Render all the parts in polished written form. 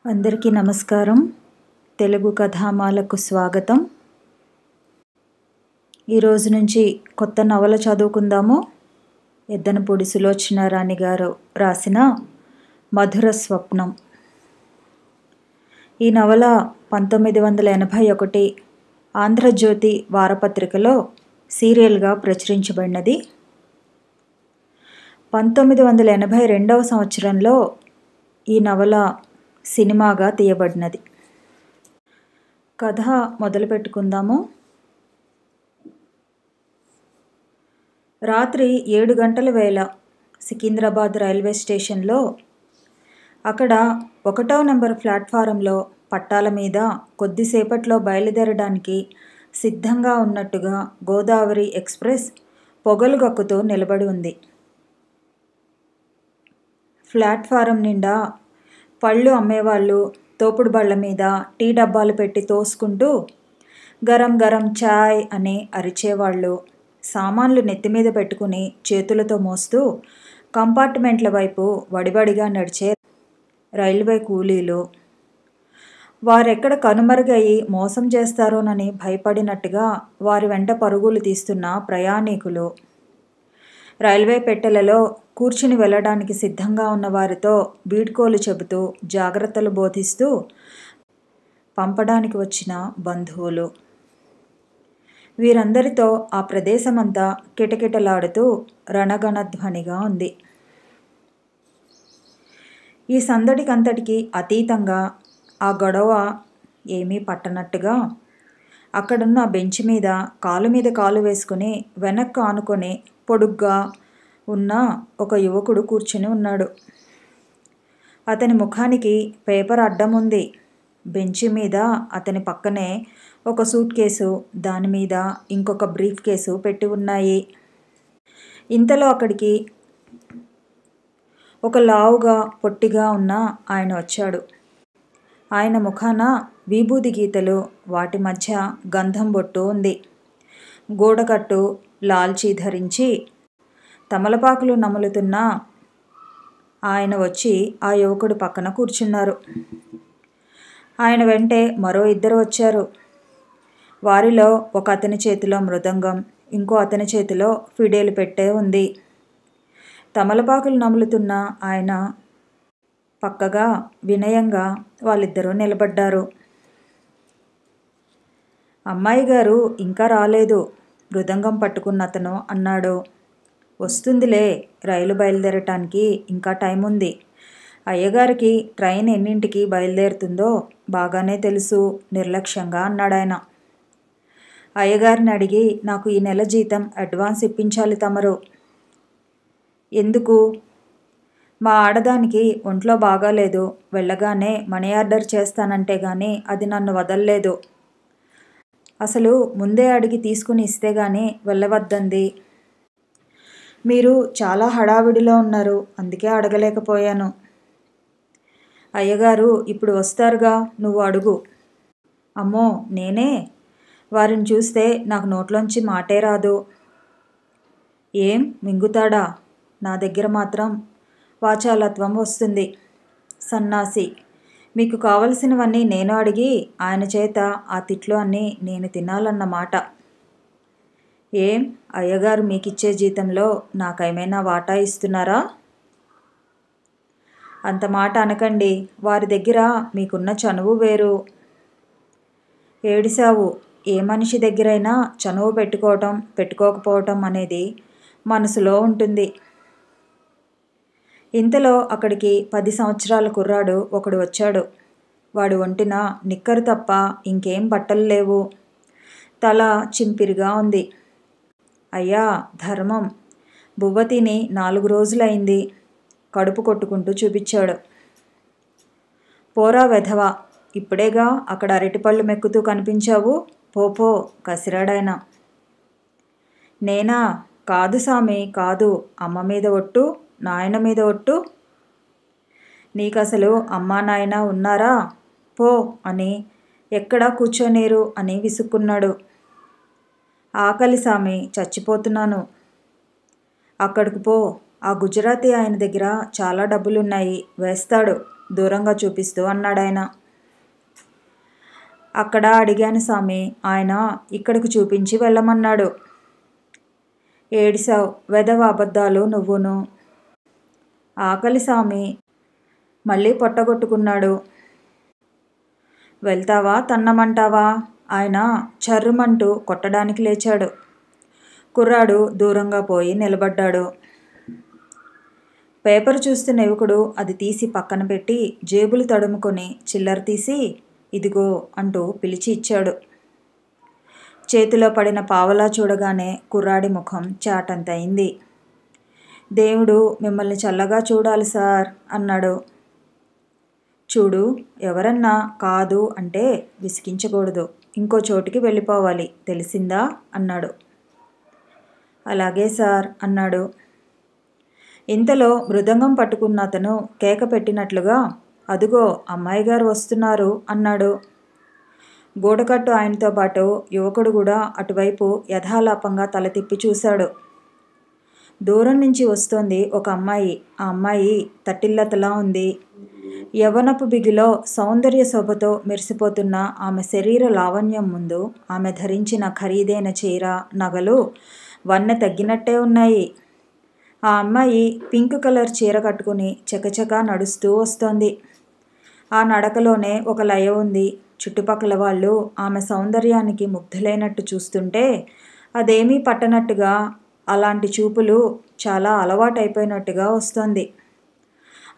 అందరికీ నమస్కారం. తెలుగు కథామాలకు స్వాగతం. ఈరోజు నుంచి కొత్త నవల చదువుకుందాము. ఎద్దనపూడి సులోచన రాణి గారు రాసిన మధుర స్వప్నం. ఈ నవల 1981 ఆంధ్రజ్యోతి వారపత్రికలో సీరియల్గా ప్రచురించబడినది. 1982వ సంవత్సరంలో ఈ నవల సినిమాగా తీయబడినది. కథ మొదలు పెట్టుకుందాము. రాత్రి 7 గంటల వేళ సికింద్రాబాద్ రైల్వే స్టేషన్లో అక్కడ 1వ నెంబర్ ప్లాట్ఫారంలో పట్టాల మీద కొద్దిసేపట్లో బయలుదేరడానికి సిద్ధంగా ఉన్నట్టుగా గోదావరి ఎక్స్ప్రెస్ పొగలు గక్కుతూ నిలబడి ఉంది. ప్లాట్ఫారం నిండా పళ్ళు అమ్మేవాళ్ళు తోపుడు బళ్ళ మీద టీ డబ్బాలు పెట్టి తోసుకుంటూ గరం గరం చాయ్ అని అరిచేవాళ్ళు, సామాన్లు నెత్తిమీద పెట్టుకుని చేతులతో మోస్తూ కంపార్ట్మెంట్ల వైపు వడివడిగా నడిచే రైల్వే కూలీలు, వారెక్కడ కనుమరుగయి మోసం చేస్తారోనని భయపడినట్టుగా వారి వెంట పరుగులు తీస్తున్న ప్రయాణికులు, రైల్వే పెట్టెలలో కూర్చుని వెళ్ళడానికి సిద్ధంగా ఉన్న వారితో వీడ్కోలు చెబుతూ జాగ్రత్తలు బోధిస్తూ పంపడానికి వచ్చిన బంధువులు, వీరందరితో ఆ ప్రదేశమంతా కిటకిటలాడుతూ రణగణధ్వనిగా ఉంది. ఈ సందడికంతటికి అతీతంగా ఆ గొడవ ఏమీ పట్టనట్టుగా అక్కడున్న బెంచ్ మీద కాలు వేసుకుని వెనక్కు ఆనుకొని పొడుగ్గా ఉన్న ఒక యువకుడు కూర్చుని ఉన్నాడు. అతని ముఖానికి పేపర్ అడ్డం ఉంది. బెంచి మీద అతని పక్కనే ఒక సూట్ కేసు, దాని మీద ఇంకొక బ్రీఫ్ కేసు పెట్టి ఉన్నాయి. ఇంతలో అక్కడికి ఒక లావుగా పొట్టిగా ఉన్న ఆయన వచ్చాడు. ఆయన ముఖాన విభూది గీతలు, వాటి మధ్య గంధం బొట్టు ఉంది. గూడకట్టు లాల్చీ ధరించి తమలపాకులు నములుతున్న ఆయన వచ్చి ఆ యువకుడి పక్కన కూర్చున్నారు. ఆయన వెంటే మరో 2 వచ్చారు. వారిలో ఒక అతని చేతిలో మృదంగం, ఇంకో అతని చేతిలో ఫిడేలు పెట్టే ఉంది. తమలపాకులు నములుతున్న ఆయన పక్కగా వినయంగా వాళ్ళిద్దరూ నిలబడ్డారు. అమ్మాయి గారు ఇంకా రాలేదు, మృదంగం పట్టుకున్న అతను అన్నాడు. వస్తుందిలే, రైలు బయలుదేరటానికి ఇంకా టైం ఉంది. అయ్యగారికి ట్రైన్ ఎన్నింటికి బయలుదేరుతుందో బాగానే తెలుసు, నిర్లక్ష్యంగా అన్నాడాయన. అయ్యగారిని అడిగి నాకు ఈ నెల జీతం అడ్వాన్స్ ఇప్పించాలి తమరు. ఎందుకు? మా ఆడదానికి ఒంట్లో బాగాలేదు, వెళ్ళగానే మనీ ఆర్డర్ చేస్తానంటే గాని అది నన్ను వదల్లేదు. అసలు ముందే అడిగి తీసుకుని ఇస్తే గాని వెళ్ళవద్దంది. మీరు చాలా హడావిడిలో ఉన్నారు, అందుకే అడగలేకపోయాను. అయ్యగారు ఇప్పుడు వస్తారుగా, నువ్వు అడుగు. అమ్మో నేనే? వారిని చూస్తే నాకు నోట్లోంచి మాటే రాదు. ఏం మింగుతాడా? నా దగ్గర మాత్రం వాచాలత్వం వస్తుంది. సన్నాసి, మీకు కావలసినవన్నీ నేను అడిగి ఆయన చేత ఆ తిట్లు అన్నీ నేను తినాలన్నమాట. ఏం అయ్యగారు మీకిచ్చే జీతంలో నాకేమైనా వాటా ఇస్తున్నారా? అంత మాట అనకండి, వారి దగ్గర మీకున్న చనువు వేరు. ఏడిసావు, ఏ మనిషి దగ్గరైనా చనువు పెట్టుకోకపోవటం అనేది మనసులో ఉంటుంది. ఇంతలో అక్కడికి 10 సంవత్సరాల కుర్రాడు ఒకడు వచ్చాడు. వాడి ఒంటిన నిక్కరు తప్ప ఇంకేం బట్టలు లేవు. తల చింపిరిగా ఉంది. అయ్యా ధర్మం, బువ్వ తిని 4 రోజులైంది, కడుపు కొట్టుకుంటూ చూపించాడు. పోరా వెధవ, ఇప్పుడేగా అక్కడ అరటిపళ్ళు మెక్కుతూ కనిపించావు, పో కసిరాడాయన. నేనా? కాదు సామి, కాదు, అమ్మ మీద ఒట్టు, నాయన మీద ఒట్టు. నీకసలు అమ్మా నాయన ఉన్నారా? పో అని ఎక్కడా కూర్చోనేరు అని విసుక్కున్నాడు. ఆకలి సామి, చచ్చిపోతున్నాను. అక్కడికి పో, ఆ గుజరాతీ ఆయన దగ్గర చాలా డబ్బులున్నాయి, వేస్తాడు దూరంగా చూపిస్తూ అన్నాడాయన. అక్కడ అడిగాను స్వామి, ఆయన ఇక్కడికి చూపించి వెళ్ళమన్నాడు. ఏడిసావు, వెధవ అబద్ధాలు నువ్వును. ఆకలి స్వామి, మళ్ళీ పొట్టగొట్టుకున్నాడు. వెళ్తావా తన్నమంటావా? ఆయన చర్రుమంటూ కొట్టడానికి లేచాడు. కుర్రాడు దూరంగా పోయి నిలబడ్డాడు. పేపర్ చూస్తున్న యువకుడు అది తీసి పక్కన పెట్టి జేబులు తడుముకొని చిల్లర తీసి ఇదిగో అంటూ పిలిచి ఇచ్చాడు. చేతిలో పడిన పావలా చూడగానే కుర్రాడి ముఖం చాటంతయింది. దేవుడు మిమ్మల్ని చల్లగా చూడాలి సార్ అన్నాడు. చూడు, ఎవరన్నా కాదు అంటే విసిగించకూడదు, ఇంకో చోటికి వెళ్ళిపోవాలి, తెలిసిందా అన్నాడు. అలాగే సార్ అన్నాడు. ఇంతలో మృదంగం పట్టుకున్న అతను కేక పెట్టినట్లుగా అదుగో అమ్మాయి గారు వస్తున్నారు అన్నాడు. గూడకట్టు ఆయనతో పాటు యువకుడు కూడా అటువైపు యథాలాపంగా తల తిప్పి చూశాడు. దూరం నుంచి వస్తోంది ఒక అమ్మాయి. ఆ అమ్మాయి తట్టిల్లతలా ఉంది. యవ్వనపు బిగిలో సౌందర్య శోభతో మెరిసిపోతున్న ఆమె శరీర లావణ్యం ముందు ఆమె ధరించిన ఖరీదైన చీర, నగలు వన్నె తగ్గినట్టే ఉన్నాయి. ఆ అమ్మాయి పింక్ కలర్ చీర కట్టుకుని చకచకా నడుస్తూ వస్తోంది. ఆ నడకలోనే ఒక లయ ఉంది. చుట్టుపక్కల వాళ్ళు ఆమె సౌందర్యానికి ముగ్ధులైనట్టు చూస్తుంటే అదేమీ పట్టనట్టుగా, అలాంటి చూపులు చాలా అలవాటైపోయినట్టుగా వస్తోంది.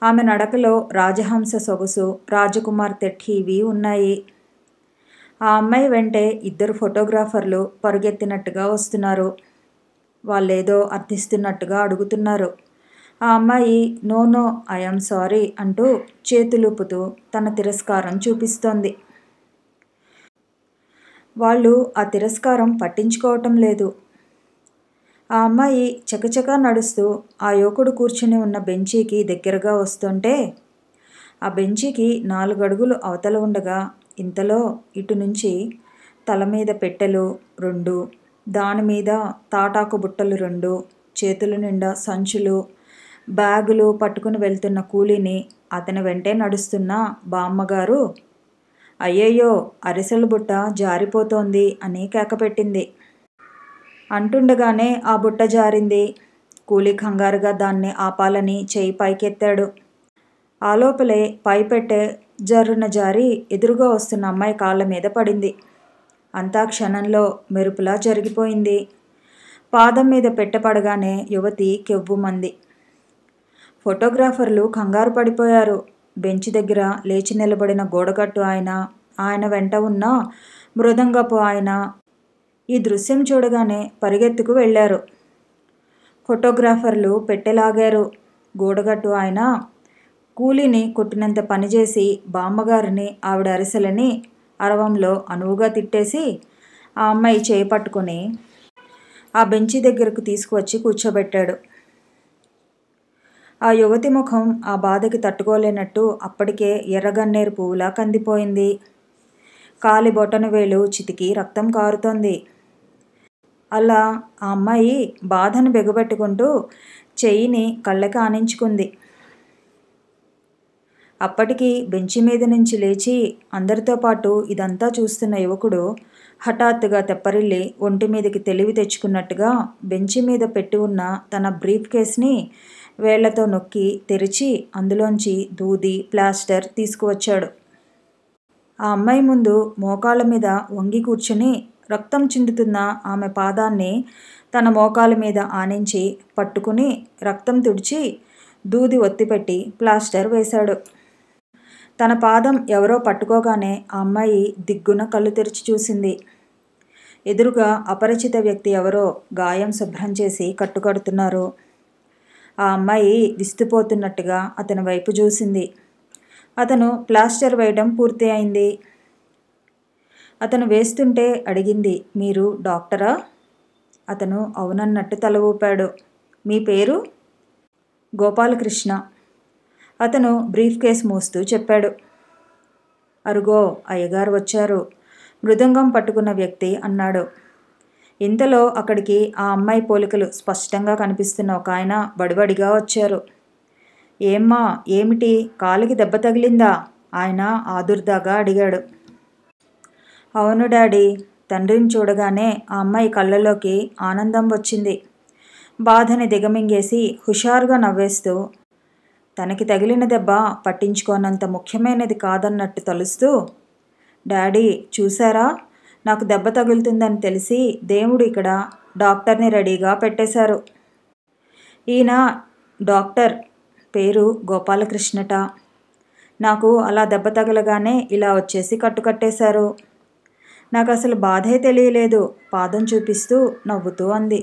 ఆమె నడకలో రాజహంస సొగసు, రాజకుమార్తె ఠీవీ ఉన్నాయి. ఆ అమ్మాయి వెంటే ఇద్దరు ఫోటోగ్రాఫర్లు పరుగెత్తినట్టుగా వస్తున్నారు. వాళ్ళేదో అర్థిస్తున్నట్టుగా అడుగుతున్నారు. ఆ అమ్మాయి నో నో ఐఎమ్ సారీ అంటూ చేతులూపుతూ తన తిరస్కారం చూపిస్తోంది. వాళ్ళు ఆ తిరస్కారం పట్టించుకోవటం లేదు. ఆ అమ్మాయి చకచకా నడుస్తూ ఆ యువకుడు కూర్చుని ఉన్న బెంచీకి దగ్గరగా వస్తుంటే ఆ బెంచీకి 4 అడుగులు అవతల ఉండగా ఇంతలో ఇటు నుంచి తల మీద పెట్టెలు 2, దానిమీద తాటాకు బుట్టలు 2, చేతుల నిండా సంచులు, బ్యాగులు పట్టుకుని వెళ్తున్న కూలీని, అతని వెంటే నడుస్తున్న బామ్మగారు అయ్యయ్యో అరిసెల బుట్ట జారిపోతోంది అని కేకపెట్టింది. అంటుండగానే ఆ బుట్ట జారింది. కూలీ కంగారుగా దాన్ని ఆపాలని చేయి పైకెత్తాడు. ఆ లోపలే పైపెట్టే జర్రున జారి ఎదురుగా వస్తున్న అమ్మాయి కాళ్ళ మీద పడింది. అంతా క్షణంలో మెరుపులా జరిగిపోయింది. పాదం మీద పెట్టపడగానే యువతి కెవ్వుమంది. ఫోటోగ్రాఫర్లు కంగారు పడిపోయారు. బెంచి దగ్గర లేచి నిలబడిన గోడకట్టు ఆయన, ఆయన వెంట ఉన్న మృదంగపు ఆయన ఈ దృశ్యం చూడగానే పరిగెత్తుకు వెళ్ళారు. ఫోటోగ్రాఫర్లు పెట్టెలాగారు. గోడగట్టు ఆయన కూలీని కొట్టినంత పనిచేసి బామ్మగారిని, ఆవిడ అరిసెలని అరవంలో అనువుగా తిట్టేసి ఆ అమ్మాయి చేయి పట్టుకొని ఆ బెంచి దగ్గరకు తీసుకువచ్చి కూర్చోబెట్టాడు. ఆ యువతి ముఖం ఆ బాధకి తట్టుకోలేనట్టు అప్పటికే ఎర్రగన్నేరు పువ్వులా కందిపోయింది. కాలి బొటన వేలు చితికి రక్తం కారుతోంది. అలా ఆ అమ్మాయి బాధను బెగబెట్టుకుంటూ చెయ్యిని కళ్ళకి ఆనించుకుంది. అప్పటికి బెంచి మీద నుంచి లేచి అందరితో పాటు ఇదంతా చూస్తున్న యువకుడు హఠాత్తుగా తెప్పరిల్లి ఒంటి మీదకి తెలివి తెచ్చుకున్నట్టుగా బెంచి మీద పెట్టి ఉన్న తన బ్రీఫ్ కేస్ని వేళ్లతో నొక్కి తెరిచి అందులోంచి దూది, ప్లాస్టర్ తీసుకువచ్చాడు. ఆ అమ్మాయి ముందు మోకాళ్ళ మీద వంగి కూర్చుని రక్తం చిందుతున్న ఆమె పాదాన్ని తన మోకాల మీద ఆనించి పట్టుకుని రక్తం తుడిచి దూది ఒత్తిపెట్టి ప్లాస్టర్ వేశాడు. తన పాదం ఎవరో పట్టుకోగానే ఆ అమ్మాయి దిగ్గున కళ్ళు తెరిచి చూసింది. ఎదురుగా అపరిచిత వ్యక్తి ఎవరో గాయం శుభ్రం చేసి కట్టుకడుతున్నారు. ఆ అమ్మాయి విస్తుపోతున్నట్టుగా అతని వైపు చూసింది. అతను ప్లాస్టర్ వేయడం పూర్తి అయింది. అతను వేస్తుంటే అడిగింది, మీరు డాక్టరా? అతను అవునన్నట్టు తల ఊపాడు. మీ పేరు? గోపాలకృష్ణ. అతను బ్రీఫ్ కేస్ మోస్తూ చెప్పాడు. అరుగో అయ్యగారు వచ్చారు, మృదంగం పట్టుకున్న వ్యక్తి అన్నాడు. ఇంతలో అక్కడికి ఆ అమ్మాయి పోలికలు స్పష్టంగా కనిపిస్తున్న ఒక ఆయన బడిబడిగా వచ్చారు. ఏమ్మా, ఏమిటి, కాలికి దెబ్బ తగిలిందా? ఆయన ఆదుర్దాగా అడిగాడు. అవును డాడీ. తండ్రిని చూడగానే ఆ అమ్మాయి కళ్ళలోకి ఆనందం వచ్చింది. బాధని దిగమింగేసి హుషారుగా నవ్వేస్తూ, తనకి తగిలిన దెబ్బ పట్టించుకోనంత ముఖ్యమైనది కాదన్నట్టు తలుస్తూ, డాడీ చూసారా, నాకు దెబ్బ తగులుతుందని తెలిసి దేవుడు ఇక్కడ డాక్టర్ని రెడీగా పెట్టేశారు. ఈయన డాక్టర్, పేరు గోపాలకృష్ణట. నాకు అలా దెబ్బ తగలగానే ఇలా వచ్చేసి కట్టుకట్టేశారు. నాకు అసలు బాధే తెలియలేదు, పాదం చూపిస్తూ నవ్వుతూ అంది.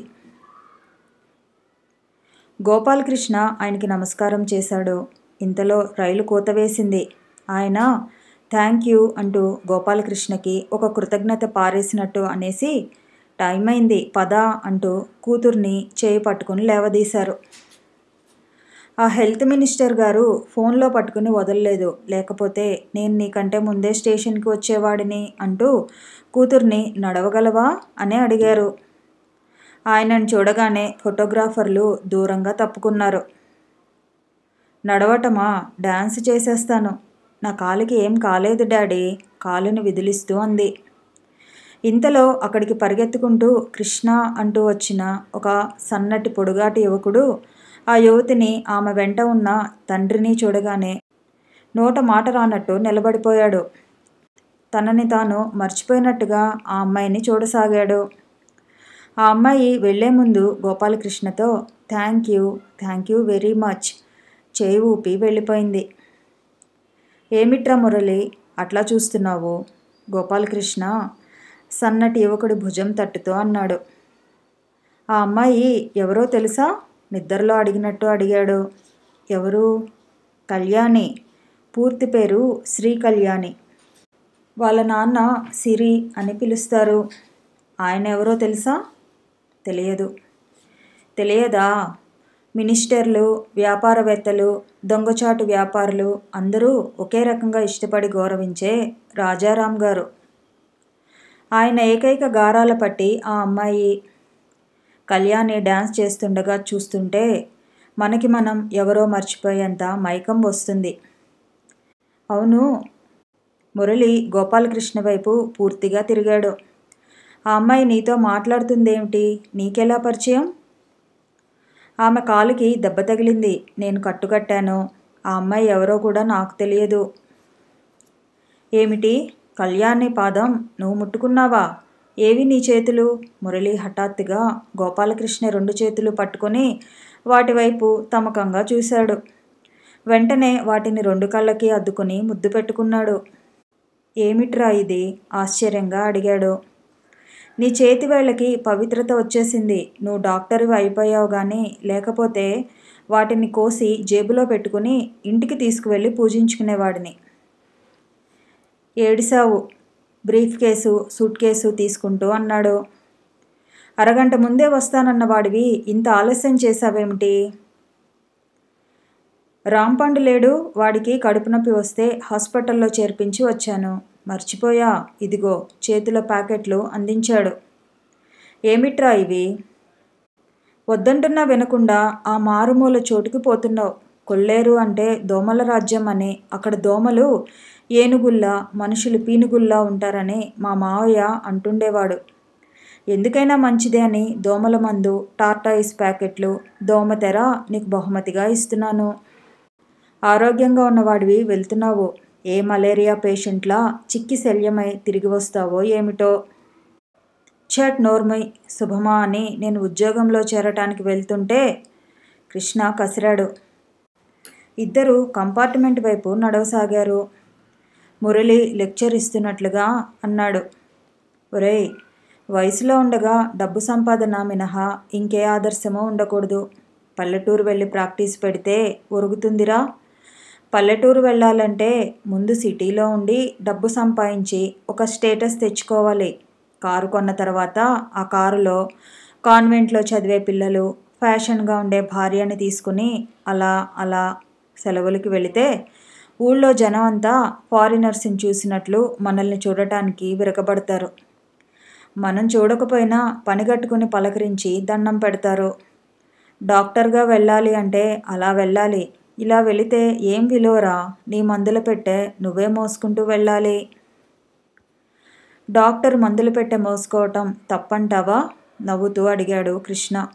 గోపాలకృష్ణ ఆయనకి నమస్కారం చేశాడు. ఇంతలో రైలు కూత వేసింది. ఆయన థ్యాంక్ యూ అంటూ గోపాలకృష్ణకి ఒక కృతజ్ఞత పారేసినట్టు అనేసి, టైం అయింది పద అంటూ కూతుర్ని చేయి పట్టుకుని లేవదీశారు. ఆ హెల్త్ మినిస్టర్ గారు ఫోన్లో పట్టుకుని వదలలేదు. లేకపోతే నేను నీకంటే ముందే స్టేషన్కి వచ్చేవాడిని అంటూ కూతుర్ని నడవగలవా అని అడిగారు. ఆయనను చూడగానే ఫోటోగ్రాఫర్లు దూరంగా తప్పుకున్నారు. నడవటమా, డాన్స్ చేసేస్తాను. నా కాలికి ఏం కాలేదు డాడీ, కాలుని విదిలిస్తూ అంది. ఇంతలో అక్కడికి పరిగెత్తుకుంటూ కృష్ణ అంటూ వచ్చిన ఒక సన్నటి పొడుగాటి యువకుడు ఆ యువతిని, ఆమె వెంట ఉన్న తండ్రిని చూడగానే నోట మాట రానట్టు నిలబడిపోయాడు. తనని తాను మర్చిపోయినట్టుగా ఆ అమ్మాయిని చూడసాగాడు. ఆ అమ్మాయి వెళ్లే ముందు గోపాలకృష్ణతో థ్యాంక్ యూ వెరీ మచ్ చేయి ఊపి వెళ్ళిపోయింది. ఏమిట్రా మురళి, అట్లా చూస్తున్నావు? గోపాలకృష్ణ సన్నటి యువకుడి భుజం తట్టుతూ అన్నాడు. ఆ అమ్మాయి ఎవరో తెలుసా? నిద్రలో అడిగినట్టు అడిగాడు. ఎవరు? కళ్యాణి. పూర్తి పేరు శ్రీ కళ్యాణి. వాళ్ళ నాన్న సిరి అని పిలుస్తారు. ఆయన ఎవరో తెలుసా? తెలియదు. తెలియదా? మినిస్టర్లు, వ్యాపారవేత్తలు, దొంగచాటు వ్యాపారులు అందరూ ఒకే రకంగా ఇష్టపడి గౌరవించే రాజారాం గారు. ఆయన ఏకైక గారాల పట్టి ఆ అమ్మాయి. కళ్యాణి డ్యాన్స్ చేస్తుండగా చూస్తుంటే మనకి మనం ఎవరో మర్చిపోయేంత మైకం వస్తుంది. అవును. మురళి గోపాలకృష్ణ వైపు పూర్తిగా తిరిగాడు. ఆ అమ్మాయి నీతో మాట్లాడుతుందేమిటి? నీకెలా పరిచయం? ఆమె కాలుకి దెబ్బ తగిలింది, నేను కట్టుకట్టాను. ఆ అమ్మాయి ఎవరో కూడా నాకు తెలియదు. ఏమిటి, కళ్యాణి పాదం నువ్వు ముట్టుకున్నావా? ఏవి నీ చేతులు? మురళి హఠాత్తుగా గోపాలకృష్ణ 2 చేతులు పట్టుకొని వాటి వైపు తమకంగా చూశాడు. వెంటనే వాటిని 2 కళ్ళకి అద్దుకుని ముద్దు పెట్టుకున్నాడు. ఏమిట్రా ఇది? ఆశ్చర్యంగా అడిగాడు. నీ చేతి వేళ్ళకి పవిత్రత వచ్చేసింది. నువ్వు డాక్టర్వి అయిపోయావు గానీ, లేకపోతే వాటిని కోసి జేబులో పెట్టుకుని ఇంటికి తీసుకువెళ్ళి పూజించుకునేవాడిని. ఏడిసావు. బ్రీఫ్ కేసు, సూట్ కేసు తీసుకుంటూ అన్నాడు. అరగంట ముందే వస్తానన్న వాడివి ఇంత ఆలస్యం చేశావేమిటి? రాంపండు లేడు, వాడికి కడుపు నొప్పి వస్తే హాస్పిటల్లో చేర్పించి వచ్చాను. మర్చిపోయా, ఇదిగో చేతిలో ప్యాకెట్లు అందించాడు. ఏమిట్రా ఇవి? వద్దంటున్నా వినకుండా ఆ మారుమూల చోటుకి పోతున్నావు. కొల్లేరు అంటే దోమల రాజ్యం అని, అక్కడ దోమలు ఏనుగుల్లా, మనుషులు పీనుగుల్లా ఉంటారని మా మావయ్య అంటుండేవాడు. ఎందుకైనా మంచిదే అని దోమల మందు, టార్టాయిస్ ప్యాకెట్లు, దోమతెర నీకు బహుమతిగా ఇస్తున్నాను. ఆరోగ్యంగా ఉన్నవాడివి వెళ్తున్నావు. ఏ మలేరియా పేషెంట్లా చిక్కి శల్యమై తిరిగి వస్తావో ఏమిటో. చట్ నోర్మై శుభమా అని నేను ఉద్యోగంలో చేరటానికి వెళ్తుంటే కృష్ణ కసిరాడు. ఇద్దరు కంపార్ట్మెంట్ వైపు నడవసాగారు. మురళి లెక్చర్ ఇస్తున్నట్లుగా అన్నాడు. ఒరేయ్, వయసులో ఉండగా డబ్బు సంపాదన మినహా ఇంకే ఆదర్శమో ఉండకూడదు. పల్లెటూరు వెళ్ళి ప్రాక్టీస్ పెడితే ఒరుగుతుందిరా. పల్లెటూరు వెళ్ళాలంటే ముందు సిటీలో ఉండి డబ్బు సంపాదించి ఒక స్టేటస్ తెచ్చుకోవాలి. కారు కొన్న తర్వాత ఆ కారులో కాన్వెంట్లో చదివే పిల్లలు, ఫ్యాషన్గా ఉండే భార్యని తీసుకుని అలా అలా సెలవులకి వెళితే ఊళ్ళో జనం అంతా ఫారినర్స్ని చూసినట్లు మనల్ని చూడటానికి విరగబడతారు. మనం చూడకపోయినా పనిగట్టుకుని పలకరించి దండం పెడతారు. డాక్టర్గా వెళ్ళాలి అంటే అలా వెళ్ళాలి. ఇలా వెళితే ఏం విలువరా? నీ మందుల పెట్టె నువ్వే మోసుకుంటూ వెళ్ళాలి. డాక్టర్ మందుల పెట్టె మోసుకోవటం తప్పంటావా? నవ్వుతూ అడిగాడు కృష్ణ.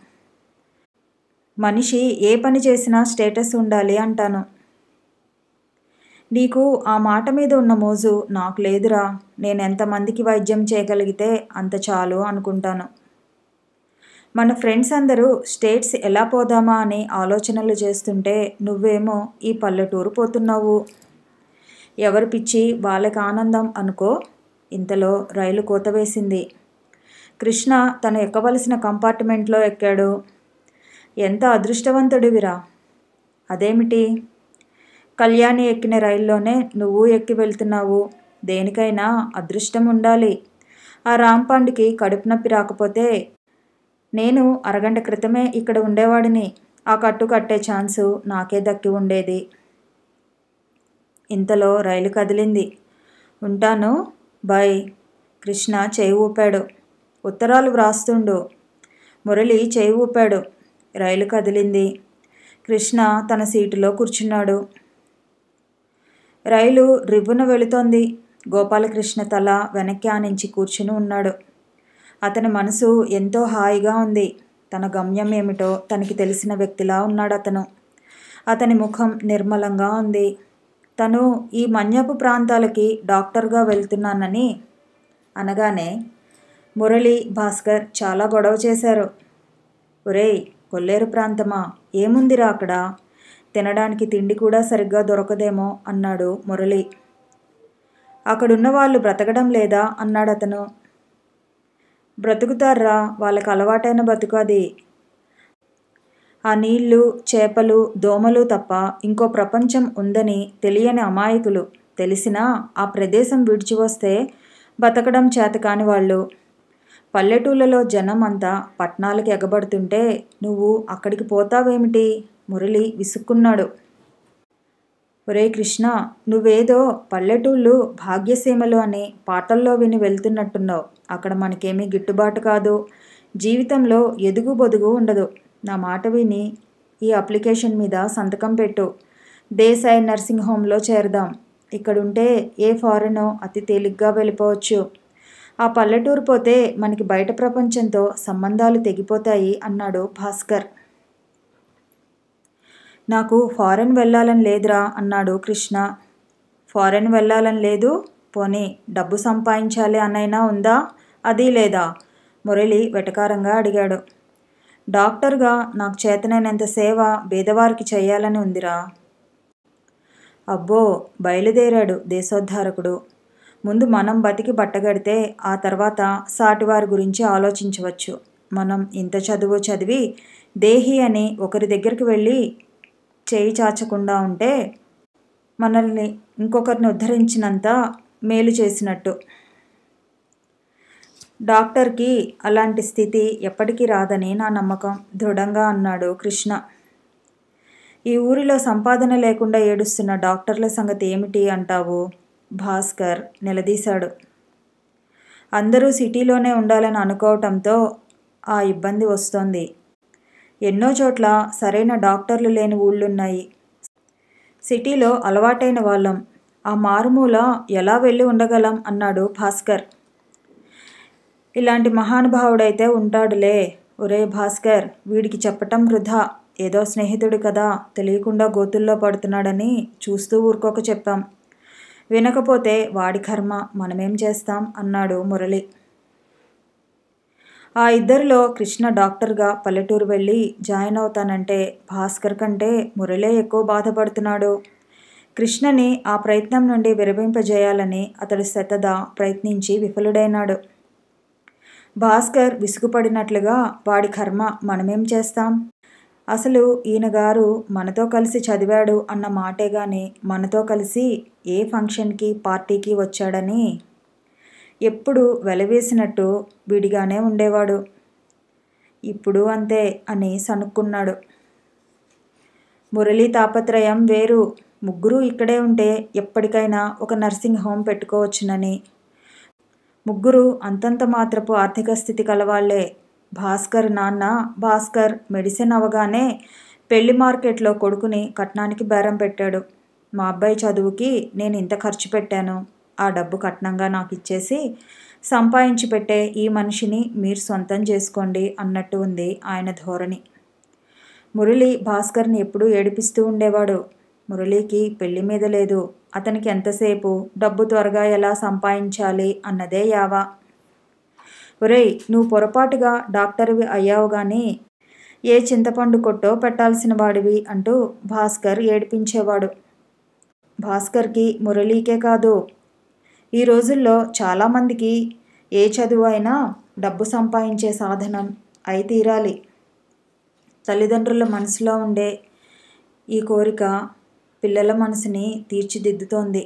మనిషి ఏ పని చేసినా స్టేటస్ ఉండాలి అంటాను. నీకు ఆ మాట మీద ఉన్న మోజు నాకు లేదురా. నేనెంతమందికి వైద్యం చేయగలిగితే అంత చాలు అనుకుంటాను. మన ఫ్రెండ్స్ అందరూ స్టేట్స్ ఎలా పోదామా అని ఆలోచనలు చేస్తుంటే నువ్వేమో ఈ పల్లెటూరు పోతున్నావు. ఎవరి పిచ్చి వాళ్ళకి ఆనందం అనుకో. ఇంతలో రైలు కోత వేసింది. కృష్ణ తను ఎక్కవలసిన కంపార్ట్మెంట్లో ఎక్కాడు. ఎంత అదృష్టవంతుడివిరా. అదేమిటి? కళ్యాణి ఎక్కిన రైల్లోనే నువ్వు ఎక్కి వెళ్తున్నావు. దేనికైనా అదృష్టం ఉండాలి. ఆ రాంపాండ్కి కడుపు నొప్పి రాకపోతే నేను అరగంట క్రితమే ఇక్కడ ఉండేవాడిని. ఆ కట్టు కట్టే ఛాన్సు నాకే దక్కి ఉండేది. ఇంతలో రైలు కదిలింది. ఉంటాను, బాయ్. కృష్ణ చేయి ఊపాడు. ఉత్తరాలు వ్రాస్తుండు. మురళి చేయి ఊపాడు. రైలు కదిలింది. కృష్ణ తన సీటులో కూర్చున్నాడు. రైలు రివ్వున వెళుతోంది. గోపాలకృష్ణ తల వెనక్కి ఆనించి కూర్చుని ఉన్నాడు. అతని మనసు ఎంతో హాయిగా ఉంది. తన గమ్యం ఏమిటో తనకి తెలిసిన వ్యక్తిలా ఉన్నాడు అతను. అతని ముఖం నిర్మలంగా ఉంది. తను ఈ మన్యపు ప్రాంతాలకి డాక్టర్గా వెళ్తున్నానని అనగానే మురళి, భాస్కర్ చాలా గొడవ చేశారు. ఒరేయ్, కొల్లేరు ప్రాంతమా? ఏముందిరా అక్కడ? తినడానికి తిండి కూడా సరిగ్గా దొరకదేమో అన్నాడు మురళి. అక్కడున్న వాళ్ళు బ్రతకడం లేదా అన్నాడతను. బ్రతుకుతారా, వాళ్ళకి అలవాటైన బతుకు అది. ఆ నీళ్లు, చేపలు, దోమలు తప్ప ఇంకో ప్రపంచం ఉందని తెలియని అమాయకులు. తెలిసినా ఆ ప్రదేశం విడిచి వస్తే బతకడం చేతకాని వాళ్ళు. పల్లెటూళ్ళలో జనం అంతా పట్నాలకి ఎగబడుతుంటే నువ్వు అక్కడికి పోతావేమిటి? మురళి విసుక్కున్నాడు. ఒరే కృష్ణ, నువ్వేదో పల్లెటూళ్ళు భాగ్యసీమలు అని పాటల్లో విని వెళ్తున్నట్టున్నావు. అక్కడ మనకేమీ గిట్టుబాటు కాదు. జీవితంలో ఎదుగు బొదుగు ఉండదు. నా మాట విని ఈ అప్లికేషన్ మీద సంతకం పెట్టు. దేశాయ్ నర్సింగ్ హోంలో చేరదాం. ఇక్కడుంటే ఏ ఫారెనో అతి తేలిగ్గా వెళ్ళిపోవచ్చు. ఆ పల్లెటూరు పోతే మనకి బయట ప్రపంచంతో సంబంధాలు తెగిపోతాయి అన్నాడు భాస్కర్. నాకు ఫారెన్ వెళ్ళాలని లేదురా అన్నాడు కృష్ణ. ఫారెన్ వెళ్ళాలని లేదు? పోనీ డబ్బు సంపాదించాలి అన్నైనా ఉందా? అది లేదా? మురళి వెటకారంగా అడిగాడు. డాక్టర్గా నాకు చేతనైనంత సేవ పేదవారికి చేయాలని ఉందిరా. అబ్బో, బయలుదేరాడు దేశోద్ధారకుడు. ముందు మనం బతికి బట్టగడితే ఆ తర్వాత సాటివారి గురించి ఆలోచించవచ్చు. మనం ఇంత చదువు చదివి దేహి అని ఒకరి దగ్గరికి వెళ్ళి చేయి చాచకుండా ఉంటే మనల్ని ఇంకొకరిని ఉద్ధరించినంత మేలు చేసినట్టు. డాక్టర్కి అలాంటి స్థితి ఎప్పటికీ రాదని నా నమ్మకం దృఢంగా అన్నాడు కృష్ణ. ఈ ఊరిలో సంపాదన లేకుండా ఏడుస్తున్న డాక్టర్ల సంగతి ఏమిటి అంటావు? భాస్కర్ నిలదీశాడు. అందరూ సిటీలోనే ఉండాలని అనుకోవటంతో ఆ ఇబ్బంది వస్తోంది. ఎన్నో చోట్ల సరైన డాక్టర్లు లేని ఊళ్ళున్నాయి. సిటీలో అలవాటైన వాళ్ళం ఆ మారుమూల ఎలా వెళ్ళి ఉండగలం అన్నాడు భాస్కర్. ఇలాంటి మహానుభావుడైతే ఉంటాడులే. ఒరే భాస్కర్, వీడికి చెప్పటం వృధా. ఏదో స్నేహితుడు కదా, తెలియకుండా గోతుల్లో పడుతున్నాడని చూస్తూ ఊరుకోక చెప్పాం. వినకపోతే వాడి కర్మ, మనమేం చేస్తాం అన్నాడు మురళి. ఆ ఇద్దరిలో కృష్ణ డాక్టర్గా పల్లెటూరు వెళ్ళి జాయిన్ అవుతానంటే భాస్కర్ కంటే మురళే ఎక్కువ బాధపడుతున్నాడు. కృష్ణని ఆ ప్రయత్నం నుండి విరమింపజేయాలని అతడు శతదా ప్రయత్నించి విఫలుడైనాడు. భాస్కర్ విసుగుపడినట్లుగా వాడి కర్మ, మనమేం చేస్తాం? అసలు ఈయనగారు మనతో కలిసి చదివాడు అన్న మాటే గాని మనతో కలిసి ఏ ఫంక్షన్కి పార్టీకి వచ్చాడని ఎప్పుడు వెలవేసినట్టు విడిగానే ఉండేవాడు. ఇప్పుడు అంతే అని సనుక్కున్నాడు. మురళి తాపత్రయం వేరు. ముగ్గురు ఇక్కడే ఉంటే ఎప్పటికైనా ఒక నర్సింగ్ హోమ్ పెట్టుకోవచ్చునని. ముగ్గురు అంతంత మాత్రపు ఆర్థిక స్థితి కలవాళ్లే. భాస్కర్ నాన్న భాస్కర్ మెడిసిన్ అవగానే పెళ్లి మార్కెట్లో కొడుకుని కట్నానికి బేరం పెట్టాడు. మా అబ్బాయి చదువుకి నేను ఇంత ఖర్చు పెట్టాను, ఆ డబ్బు కట్నంగా నాకు ఇచ్చేసి సంపాదించి పెట్టే ఈ మనిషిని మీరు సొంతం చేసుకోండి అన్నట్టు ఉంది ఆయన ధోరణి. మురళి భాస్కర్ని ఎప్పుడూ ఏడిపిస్తూ ఉండేవాడు. మురళికి పెళ్లి మీద లేదు, అతనికి ఎంతసేపు డబ్బు త్వరగా ఎలా సంపాదించాలి అన్నదే యావా. ఒరేయ్, నువ్వు పొరపాటుగా డాక్టర్వి అయ్యావు గాని ఏ చింతపండు కొట్టో పెట్టాల్సిన వాడివి అంటూ భాస్కర్ ఏడిపించేవాడు. భాస్కర్కి మురళీకే కాదు, ఈ రోజుల్లో చాలామందికి ఏ చదువు అయినా డబ్బు సంపాదించే సాధనం అయి తీరాలి. తల్లిదండ్రుల మనసులో ఉండే ఈ కోరిక పిల్లల మనసుని తీర్చిదిద్దుతోంది.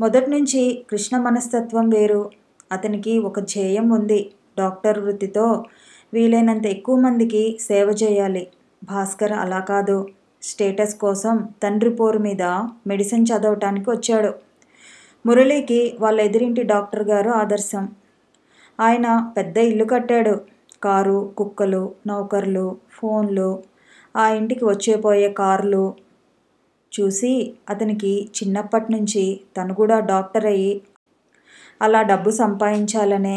మొదటి నుంచి కృష్ణ మనస్తత్వం వేరు. అతనికి ఒక ధ్యేయం ఉంది, డాక్టర్ వృత్తితో వీలైనంత ఎక్కువ మందికి సేవ చేయాలి. భాస్కర్ అలా కాదు, స్టేటస్ కోసం తండ్రి పోరు మీద మెడిసిన్ చదవటానికి వచ్చాడు. మురళికి వాళ్ళ ఎదురింటి డాక్టర్ గారు ఆదర్శం. ఆయన పెద్ద ఇల్లు కట్టాడు. కారు, కుక్కలు, నౌకర్లు, ఫోన్లు, ఆ ఇంటికి వచ్చేపోయే కార్లు చూసి అతనికి చిన్నప్పటి నుంచి తను కూడా డాక్టర్ అయ్యి అలా డబ్బు సంపాదించాలనే.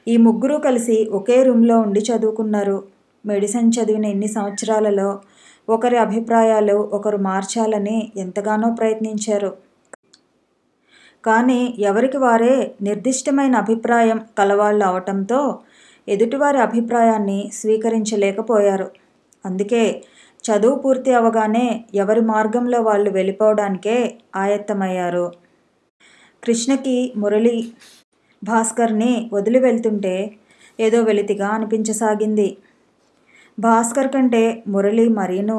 ఈ ముగ్గురు కలిసి ఒకే రూమ్లో ఉండి చదువుకున్నారు. మెడిసిన్ చదివిన ఇన్ని సంవత్సరాలలో ఒకరి అభిప్రాయాలు ఒకరు మార్చాలని ఎంతగానో ప్రయత్నించారు. కానీ ఎవరికి వారే నిర్దిష్టమైన అభిప్రాయం కలవాళ్ళు అవటంతో ఎదుటివారి అభిప్రాయాన్ని స్వీకరించలేకపోయారు. అందుకే చదువు పూర్తి అవగానే ఎవరి మార్గంలో వాళ్ళు వెళ్ళిపోవడానికే ఆయత్తమయ్యారు. కృష్ణకి మురళి భాస్కర్ని వదిలి వెళ్తుంటే ఏదో వెలితిగా అనిపించసాగింది. భాస్కర్ కంటే మురళి మరీను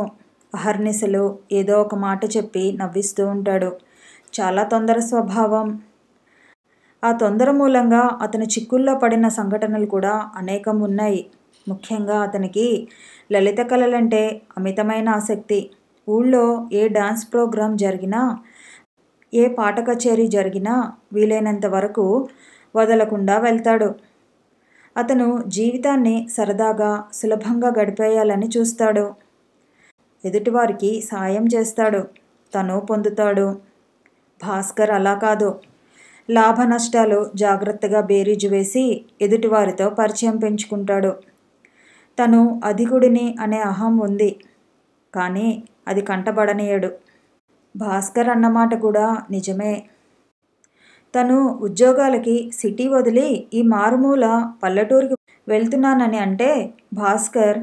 అహర్నిశలు ఏదో ఒక మాట చెప్పి నవ్విస్తూ ఉంటాడు. చాలా తొందర స్వభావం. ఆ తొందర మూలంగా అతను చిక్కుల్లో పడిన సంఘటనలు కూడా అనేకం ఉన్నాయి. ముఖ్యంగా అతనికి లలిత కళలంటే అమితమైన ఆసక్తి. ఊళ్ళో ఏ డాన్స్ ప్రోగ్రాం జరిగినా, ఏ పాట కచేరీ జరిగినా వీలైనంత వరకు వదలకుండా వెళ్తాడు. అతను జీవితాన్ని సరదాగా సులభంగా గడిపేయాలని చూస్తాడు. ఎదుటివారికి సాయం చేస్తాడు, తను పొందుతాడు. భాస్కర్ అలా కాదు. లాభ నష్టాలు జాగ్రత్తగా బేరీజు వేసి ఎదుటివారితో పరిచయం పెంచుకుంటాడు. తను అధికుడిని అనే అహం ఉంది, కానీ అది కంటబడనీయడు. భాస్కర్ అన్నమాట కూడా నిజమే. తను ఉద్యోగాలకి సిటీ వదిలి ఈ మారుమూల పల్లెటూరికి వెళ్తున్నానని అంటే భాస్కర్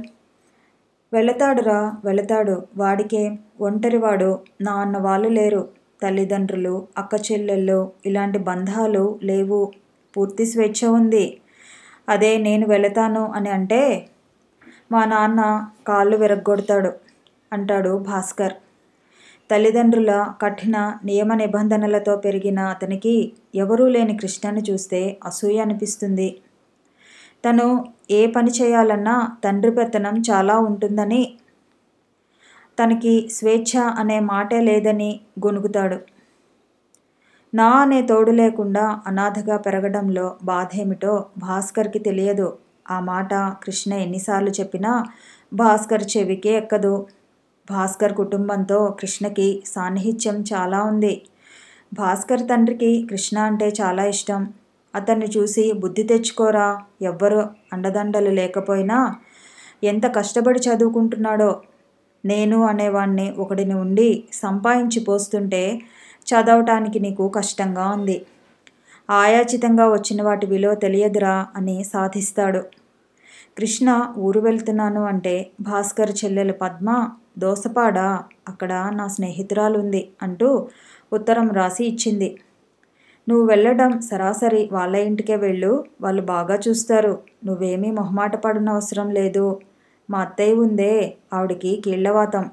వెళతాడురా వెళతాడు, వాడికే, ఒంటరివాడు, నా అన్న వాళ్ళు లేరు, తల్లిదండ్రులు, అక్క చెల్లెళ్ళు ఇలాంటి బంధాలు లేవు, పూర్తి స్వేచ్ఛ ఉంది. అదే నేను వెళతాను అని అంటే మా నాన్న కాళ్ళు విరగ్గొడతాడు అంటాడు భాస్కర్. తల్లిదండ్రుల కఠిన నియమ నిబంధనలతో పెరిగిన అతనికి ఎవరూ లేని కృష్ణని చూస్తే అసూయ అనిపిస్తుంది. తను ఏ పని చేయాలన్నా తండ్రి పెత్తనం చాలా ఉంటుందని, తనకి స్వేచ్ఛ అనే మాటే లేదని గొణుగుతాడు. నా అనే తోడు లేకుండా అనాథగా పెరగడంలో బాధేమిటో భాస్కర్కి తెలియదు. ఆ మాట కృష్ణ ఎన్నిసార్లు చెప్పినా భాస్కర్ చెవికే ఎక్కదు. భాస్కర్ కుటుంబంతో కృష్ణకి సాన్నిహిత్యం చాలా ఉంది. భాస్కర్ తండ్రికి కృష్ణ అంటే చాలా ఇష్టం. అతన్ని చూసి బుద్ధి తెచ్చుకోరా, ఎవ్వరూ అండదండలు లేకపోయినా ఎంత కష్టపడి చదువుకుంటున్నాడో, నేను అనేవాణ్ణి ఒకడిని ఉండి సంపాదించి పోస్తుంటే చదవటానికి నీకు కష్టంగా ఉంది, ఆయాచితంగా వచ్చిన వాటి విలువ తెలియదురా అని సాధిస్తాడు. కృష్ణ ఊరు వెళ్తున్నాను అంటే భాస్కర్ చెల్లెలు పద్మ దోసపాడా, అక్కడ నా స్నేహితురాలు ఉంది అంటూ ఉత్తరం రాసి ఇచ్చింది. నువ్వు వెళ్ళడం సరాసరి వాళ్ళ ఇంటికే వెళ్ళు, వాళ్ళు బాగా చూస్తారు, నువ్వేమీ మొహమాట పడనవసరం లేదు. మా అత్తయ్య ఉందే, ఆవిడికి కీళ్లవాతం.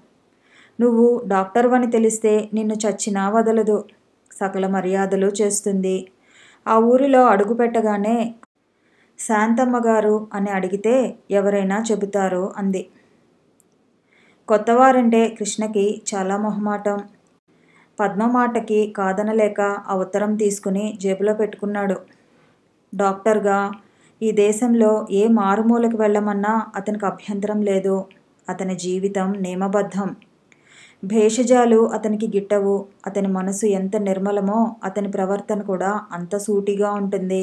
నువ్వు డాక్టర్వని తెలిస్తే నిన్ను చచ్చినా వదలదు, సకల మర్యాదలు చేస్తుంది. ఆ ఊరిలో అడుగు పెట్టగానే శాంతమ్మ గారు అని అడిగితే ఎవరైనా చెబుతారు అంది. కొత్తవారంటే కృష్ణకి చాలా మొహమాటం. పద్మ మాటకి కాదనలేక ఆ ఉత్తరం తీసుకుని జేబులో పెట్టుకున్నాడు. డాక్టర్గా ఈ దేశంలో ఏ మారుమూలకి వెళ్ళమన్నా అతనికి అభ్యంతరం లేదు. అతని జీవితం నియమబద్ధం. భేషజాలు అతనికి గిట్టవు. అతని మనసు ఎంత నిర్మలమో అతని ప్రవర్తన కూడా అంత సూటిగా ఉంటుంది.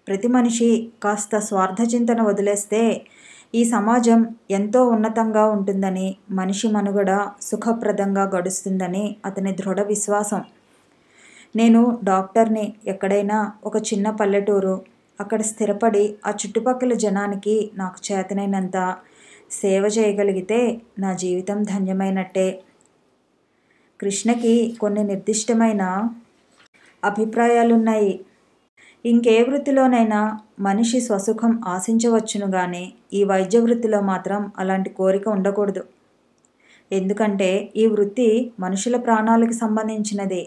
ప్రతి మనిషి కాస్త స్వార్థచింతన వదిలేస్తే ఈ సమాజం ఎంతో ఉన్నతంగా ఉంటుందని, మనిషి మనుగడ సుఖప్రదంగా గడుస్తుందని అతని దృఢ విశ్వాసం. నేను డాక్టర్ని. ఎక్కడైనా ఒక చిన్న పల్లెటూరు, అక్కడ స్థిరపడి ఆ చుట్టుపక్కల జనానికి నాకు చేతనైనంత సేవ చేయగలిగితే నా జీవితం ధన్యమైనట్టే. కృష్ణకి కొన్ని నిర్దిష్టమైన అభిప్రాయాలున్నాయి. ఇంకే వృత్తిలోనైనా మనిషి స్వసుఖం ఆశించవచ్చును గాని ఈ వైద్య వృత్తిలో మాత్రం అలాంటి కోరిక ఉండకూడదు. ఎందుకంటే ఈ వృత్తి మనుషుల ప్రాణాలకు సంబంధించినది.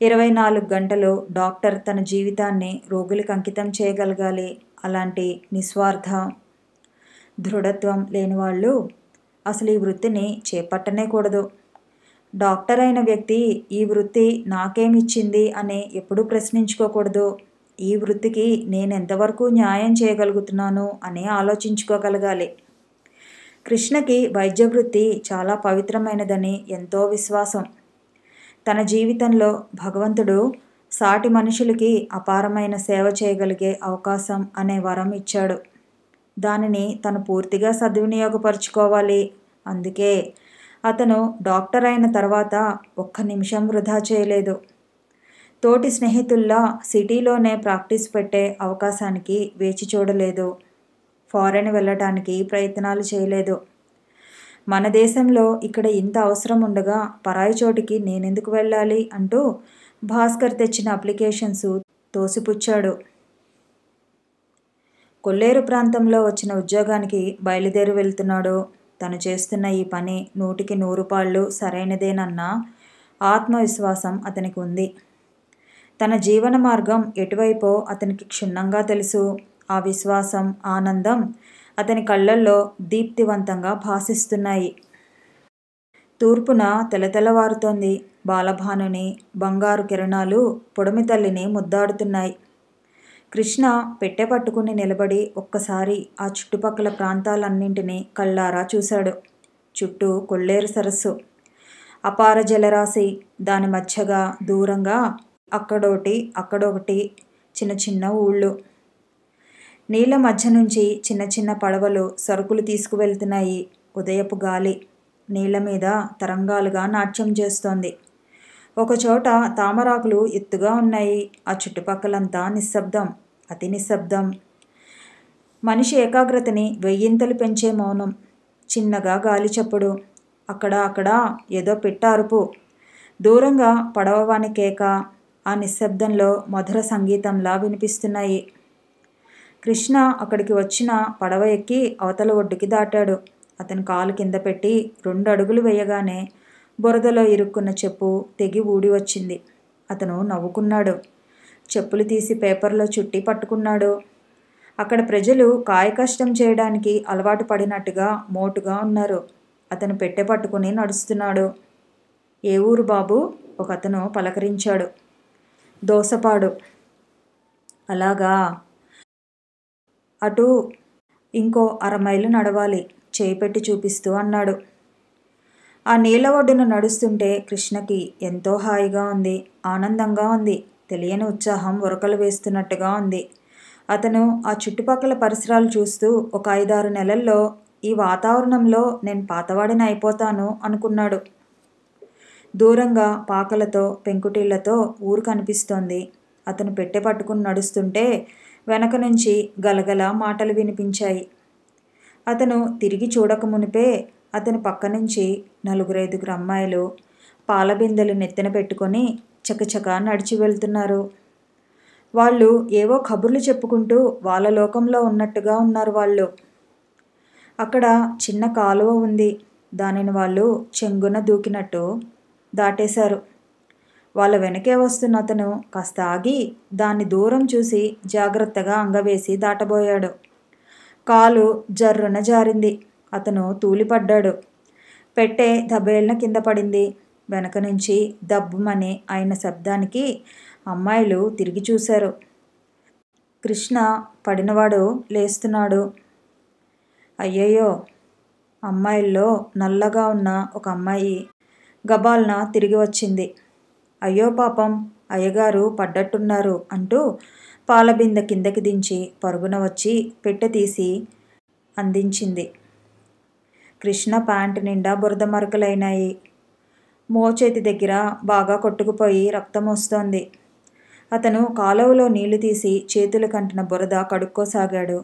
24 గంటలు డాక్టర్ తన జీవితాన్ని రోగులకు అంకితం చేయగలగాలి. అలాంటి నిస్వార్థ దృఢత్వం లేని వాళ్ళు అసలు ఈ వృత్తిని చేపట్టనే కూడదు. డాక్టర్ అయిన వ్యక్తి ఈ వృత్తి నాకేమిచ్చింది అని ఎప్పుడూ ప్రశ్నించుకోకూడదు. ఈ వృత్తికి నేను ఎంతవరకు న్యాయం చేయగలుగుతున్నాను అని ఆలోచించుకోగలగాలి. కృష్ణకి వైద్య వృత్తి చాలా పవిత్రమైనదని ఎంతో విశ్వాసం. తన జీవితంలో భగవంతుడు సాటి మనుషులకి అపారమైన సేవ చేయగలిగే అవకాశం అనే వరం ఇచ్చాడు. దానిని తను పూర్తిగా సద్వినియోగపరుచుకోవాలి. అందుకే అతను డాక్టర్ అయిన తర్వాత ఒక్క నిమిషం వృధా చేయలేదు. తోటి స్నేహితుల్లా సిటీలోనే ప్రాక్టీస్ పెట్టే అవకాశానికి వేచి చూడలేదు. ఫారెన్ వెళ్ళటానికి ప్రయత్నాలు చేయలేదు. మన దేశంలో ఇక్కడ ఇంత అవసరం ఉండగా పరాయి చోటికి నేనెందుకు వెళ్ళాలి అంటూ భాస్కర్ తెచ్చిన అప్లికేషన్స్ తోసిపుచ్చాడు. కొల్లేరు ప్రాంతంలో వచ్చిన ఉద్యోగానికి బయలుదేరి వెళ్తున్నాడు. తను చేస్తున్న ఈ పని 100కి 100 పాళ్ళు సరైనదేనన్న ఆత్మవిశ్వాసం అతనికి ఉంది. తన జీవన మార్గం ఎటువైపో అతనికి క్షుణ్ణంగా తెలుసు. ఆ విశ్వాసం, ఆనందం అతని కళ్ళల్లో దీప్తివంతంగా భాసిస్తున్నాయి. తూర్పున తెలతెలవారుతోంది. బాలభానుని బంగారు కిరణాలు పొడమి తల్లిని ముద్దాడుతున్నాయి. కృష్ణ పెట్టె పట్టుకుని నిలబడి ఒక్కసారి ఆ చుట్టుపక్కల ప్రాంతాలన్నింటినీ కళ్ళారా చూశాడు. చుట్టూ కొల్లేరు సరస్సు, అపార జలరాశి, దాని మధ్యగా దూరంగా అక్కడొకటి చిన్న చిన్న ఊళ్ళు. నీళ్ళ మధ్య నుంచి చిన్న చిన్న పడవలు సరుకులు తీసుకువెళ్తున్నాయి. ఉదయపు గాలి నీళ్ల మీద తరంగాలుగా నాట్యం చేస్తోంది. ఒకచోట తామరాకులు ఎత్తుగా ఉన్నాయి. ఆ చుట్టుపక్కలంతా నిశ్శబ్దం, అతి నిశ్శబ్దం. మనిషి ఏకాగ్రతని వెయ్యింతలు పెంచే మౌనం. చిన్నగా గాలి చప్పుడు. అక్కడ ఏదో పెట్ట అరుపు. దూరంగా పడవవాని కేక ఆ నిశ్శబ్దంలో మధుర సంగీతంలా వినిపిస్తున్నాయి. కృష్ణ అక్కడికి వచ్చిన పడవ ఎక్కి అవతల ఒడ్డుకి దాటాడు. అతని కాలు కింద పెట్టి 2 అడుగులు వేయగానే బురదలో ఇరుక్కున్న చెప్పు తెగి ఊడి వచ్చింది. అతను నవ్వుకున్నాడు. చెప్పులు తీసి పేపర్లో చుట్టి పట్టుకున్నాడు. అక్కడ ప్రజలు కాయకష్టం చేయడానికి అలవాటు పడినట్టుగా మోటుగా ఉన్నారు. అతను పెట్టె పట్టుకుని నడుస్తున్నాడు. ఏ ఊరు బాబు? ఒకతను పలకరించాడు. దోసపాడు. అలాగా, అటు ఇంకో 1/2 మైలు నడవాలి, చేయి పెట్టి చూపిస్తూ అన్నాడు. ఆ నీళ్ళ ఒడ్డున నడుస్తుంటే కృష్ణకి ఎంతో హాయిగా ఉంది, ఆనందంగా ఉంది. తెలియని ఉత్సాహం ఉరకలు వేస్తున్నట్టుగా ఉంది. అతను ఆ చుట్టుపక్కల పరిసరాలు చూస్తూ ఒక 5-6 నెలల్లో ఈ వాతావరణంలో నేను పాతవాడిని అయిపోతాను అనుకున్నాడు. దూరంగా పాకలతో పెంకుటిళ్లతో ఊరు కనిపిస్తోంది. అతను పెట్టె పట్టుకుని నడుస్తుంటే వెనక నుంచి గలగల మాటలు వినిపించాయి. అతను తిరిగి చూడక మునిపే అతని పక్క నుంచి 4-5 అమ్మాయిలు పాలబిందెలు నెత్తిన పెట్టుకొని చకచకా నడిచి వెళ్తున్నారు. వాళ్ళు ఏవో కబుర్లు చెప్పుకుంటూ వాళ్ళ లోకంలో ఉన్నట్టుగా ఉన్నారు వాళ్ళు. అక్కడ చిన్న కాలువ ఉంది. దానిని వాళ్ళు చెంగున దూకినట్టు దాటేశారు. వాళ్ళ వెనకే వస్తున్న అతను కాస్త ఆగి దాన్ని దూరం చూసి జాగ్రత్తగా అంగవేసి దాటబోయాడు. కాలు జర్రున జారింది. అతను తూలిపడ్డాడు. పెట్టె దబేల్న కింద పడింది. వెనక నుంచి దబ్బుమని అయిన శబ్దానికి అమ్మాయిలు తిరిగి చూశారు. కృష్ణ పడినవాడు లేస్తున్నాడు. అయ్యయ్యో, అమ్మాయిల్లో నల్లగా ఉన్న ఒక అమ్మాయి గబాల్న తిరిగి వచ్చింది. అయ్యో పాపం, అయ్యగారు పడ్డట్టున్నారు అంటూ పాలబిందె కిందకి దించి పరుగున వచ్చి పెట్టె తీసి అందించింది. కృష్ణ ప్యాంటు నిండా బురద మరకలైనాయి. మోచేతి దగ్గర బాగా కొట్టుకుపోయి రక్తం వస్తోంది. అతను కాలువలో నీళ్లు తీసి చేతులు కంటిన బురద కడుక్కోసాగాడు.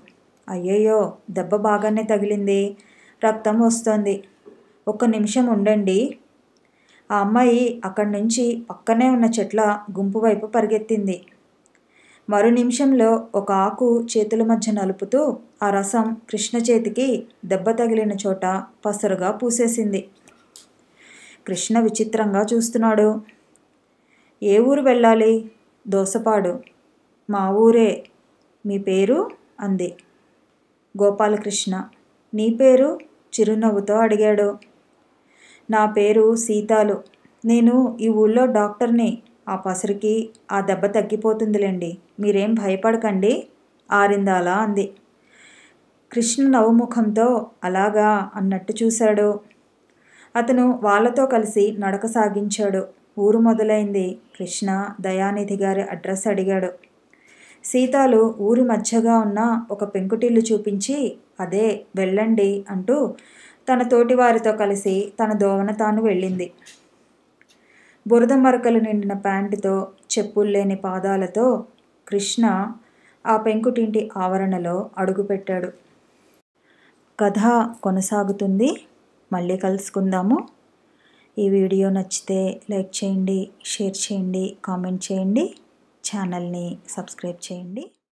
అయ్యయ్యో, దెబ్బ బాగానే తగిలింది, రక్తం వస్తోంది, ఒక్క నిమిషం ఉండండి. ఆ అమ్మాయి అక్కడి నుంచి పక్కనే ఉన్న చెట్ల గుంపు వైపు పరిగెత్తింది. మరు నిమిషంలో ఒక ఆకు చేతుల మధ్య నలుపుతూ ఆ రసం కృష్ణ చేతికి దెబ్బ తగిలిన చోట పసరుగా పూసేసింది. కృష్ణ విచిత్రంగా చూస్తున్నాడు. ఏ ఊరు వెళ్ళాలి? దోసపాడు. మా ఊరే. మీ పేరు? అంది. గోపాలకృష్ణ. నీ పేరు? చిరునవ్వుతో అడిగాడు. నా పేరు సీతాలు. నేను ఈ ఊళ్ళో డాక్టర్ని. ఆ పసరికి ఆ దెబ్బ తగ్గిపోతుందిలేండి, మీరేం భయపడకండి, ఆరిందాలా అంది. కృష్ణ నవ్వుముఖంతో అలాగా అన్నట్టు చూశాడు. అతను వాళ్ళతో కలిసి నడక సాగించాడు. ఊరు మొదలైంది. కృష్ణ దయానిధి గారి అడ్రస్ అడిగాడు. సీతాలు ఊరి మధ్యగా ఉన్న ఒక పెంకుటిల్లు చూపించి అదే వెళ్ళండి అంటూ తన తోటివారితో కలిసి తన దోవన తాను వెళ్ళింది. బురద మరకలు నిండిన ప్యాంటుతో, చెప్పుల్లేని పాదాలతో కృష్ణ ఆ పెంకుటింటి ఆవరణలో అడుగుపెట్టాడు. కథ కొనసాగుతుంది. మళ్ళీ కలుసుకుందాము. ఈ వీడియో నచ్చితే లైక్ చేయండి, షేర్ చేయండి, కామెంట్ చేయండి, ఛానల్ని సబ్స్క్రైబ్ చేయండి.